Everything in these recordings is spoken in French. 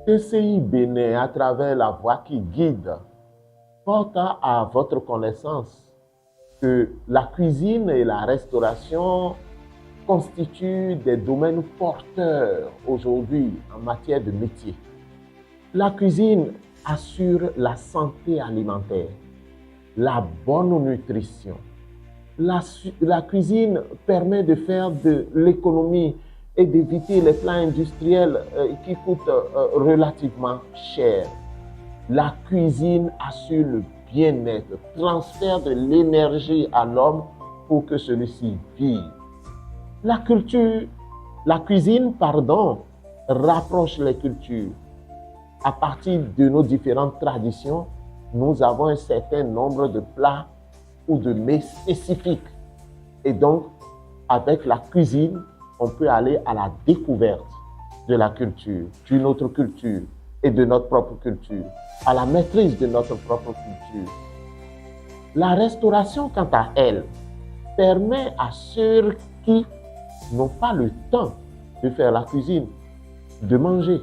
TCI Bénin, à travers la voie qui guide, porte à votre connaissance que la cuisine et la restauration constituent des domaines porteurs aujourd'hui en matière de métier. La cuisine assure la santé alimentaire, la bonne nutrition. La cuisine permet de faire de l'économie et d'éviter les plats industriels qui coûtent relativement cher. La cuisine assure le bien-être, transfère de l'énergie à l'homme pour que celui-ci vive. La cuisine, rapproche les cultures. À partir de nos différentes traditions, nous avons un certain nombre de plats ou de mets spécifiques. Et donc, avec la cuisine, on peut aller à la découverte de la culture, d'une autre culture et de notre propre culture, à la maîtrise de notre propre culture. La restauration, quant à elle, permet à ceux qui n'ont pas le temps de faire la cuisine, de manger.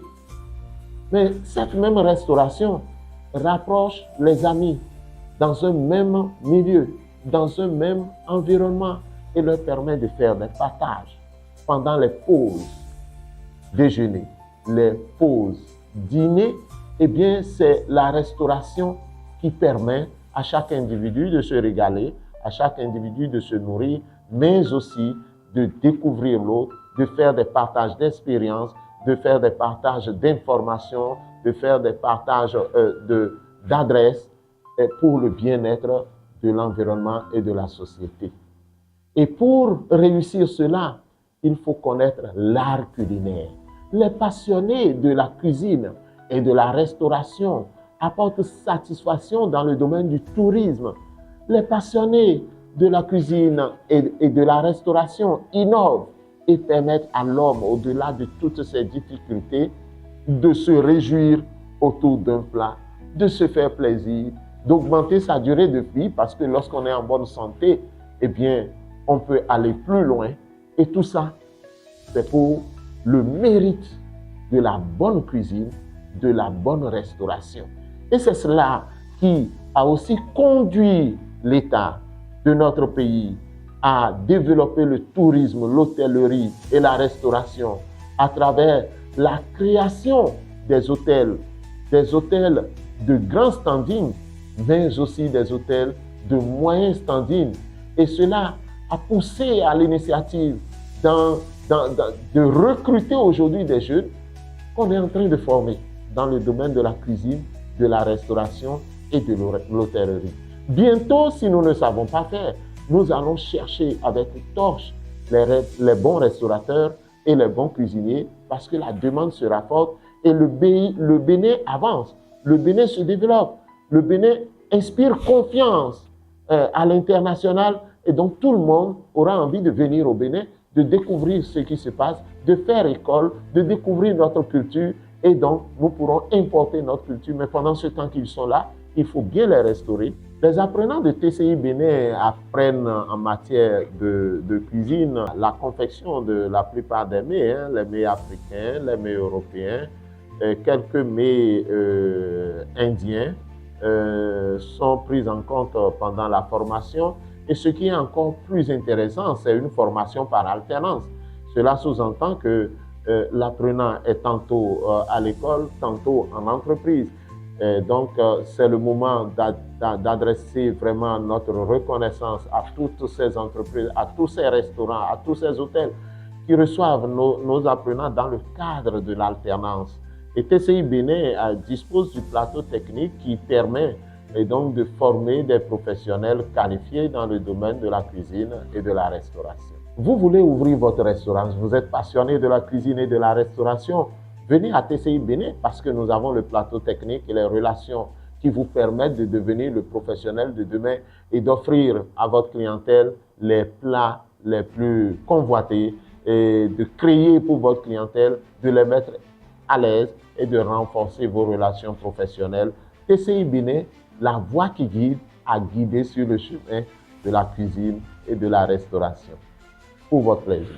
Mais cette même restauration rapproche les amis dans un même milieu, dans un même environnement et leur permet de faire des partages pendant les pauses déjeuner, les pauses dîner. Eh bien, c'est la restauration qui permet à chaque individu de se régaler, à chaque individu de se nourrir, mais aussi de découvrir l'autre, de faire des partages d'expériences, de faire des partages d'informations, de faire des partages d'adresses pour le bien-être de l'environnement et de la société. Et pour réussir cela, il faut connaître l'art culinaire. Les passionnés de la cuisine et de la restauration apportent satisfaction dans le domaine du tourisme. Les passionnés de la cuisine et de la restauration innovent et permettent à l'homme, au-delà de toutes ces difficultés, de se réjouir autour d'un plat, de se faire plaisir, d'augmenter sa durée de vie, parce que lorsqu'on est en bonne santé, eh bien, on peut aller plus loin. Et tout ça, c'est pour le mérite de la bonne cuisine, de la bonne restauration. Et c'est cela qui a aussi conduit l'État de notre pays à développer le tourisme, l'hôtellerie et la restauration à travers la création des hôtels de grand standing, mais aussi des hôtels de moyen standing. Et cela a poussé à l'initiative de recruter aujourd'hui des jeunes qu'on est en train de former dans le domaine de la cuisine, de la restauration et de l'hôtellerie. Bientôt, si nous ne savons pas faire, nous allons chercher avec une torche les bons restaurateurs et les bons cuisiniers parce que la demande sera forte et le Bénin avance, le Bénin se développe, le Bénin inspire confiance à l'international et donc tout le monde aura envie de venir au Bénin, de découvrir ce qui se passe, de faire école, de découvrir notre culture et donc nous pourrons importer notre culture. Mais pendant ce temps qu'ils sont là, il faut bien les restaurer. Les apprenants de TCI Bénin apprennent en matière de cuisine la confection de la plupart des mets, les mets africains, les mets européens, quelques mets indiens sont pris en compte pendant la formation. Et ce qui est encore plus intéressant, c'est une formation par alternance. Cela sous-entend que l'apprenant est tantôt à l'école, tantôt en entreprise. Donc, c'est le moment d'adresser vraiment notre reconnaissance à toutes ces entreprises, à tous ces restaurants, à tous ces hôtels qui reçoivent nos apprenants dans le cadre de l'alternance. Et TCI Bénin dispose du plateau technique qui permet et donc de former des professionnels qualifiés dans le domaine de la cuisine et de la restauration. Vous voulez ouvrir votre restaurant, vous êtes passionné de la cuisine et de la restauration, venez à TCI Bénin parce que nous avons le plateau technique et les relations qui vous permettent de devenir le professionnel de demain et d'offrir à votre clientèle les plats les plus convoités et de créer pour votre clientèle, de les mettre à l'aise et de renforcer vos relations professionnelles. TCI Bénin, la voie qui guide, à guider sur le chemin de la cuisine et de la restauration. Pour votre plaisir.